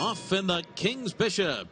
off in the King's Bishop.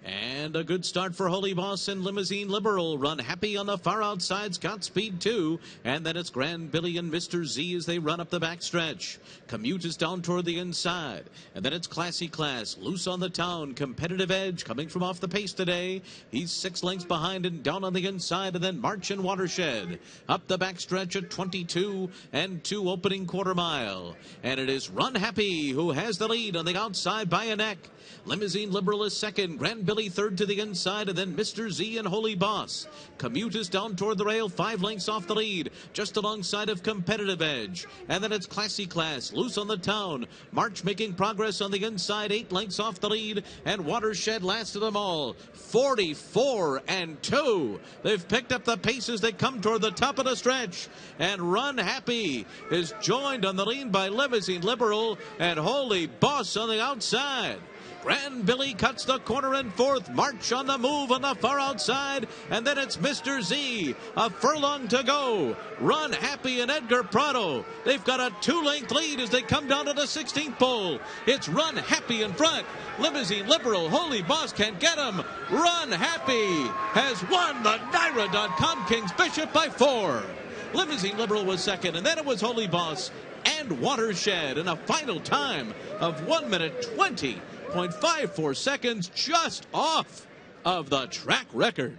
And a good start for Holy Boss and Limousine Liberal. Runhappy on the far outside, Scott Speed 2. And then it's Grand Billy and Mr. Z as they run up the backstretch. Commute is down toward the inside. And then it's Classy Class, Loose on the Town, Competitive Edge coming from off the pace today. He's 6 lengths behind and down on the inside. And then March and Watershed up the backstretch at 22 and 2 opening quarter mile. And it is Runhappy who has the lead on the outside by a neck. Limousine Liberal is second. Grand Billy third to the inside, and then Mr. Z and Holy Boss. Commute is down toward the rail, 5 lengths off the lead, just alongside of Competitive Edge. And then it's Classy Class, Loose on the Town. March making progress on the inside, 8 lengths off the lead, and Watershed last of them all, 44 and 2. They've picked up the pace as they come toward the top of the stretch. And Runhappy is joined on the lean by Limousine Liberal and Holy Boss on the outside. Grand Billy cuts the corner in fourth. March on the move on the far outside. And then it's Mr. Z. A furlong to go. Runhappy and Edgar Prado. They've got a 2-length lead as they come down to the 16th pole. It's Runhappy in front. Limousine Liberal. Holy Boss can't get him. Runhappy has won the Naira.com King's Bishop by 4. Limousine Liberal was second, and then it was Holy Boss and Watershed in a final time of 1 minute 20.54 seconds, just off of the track record.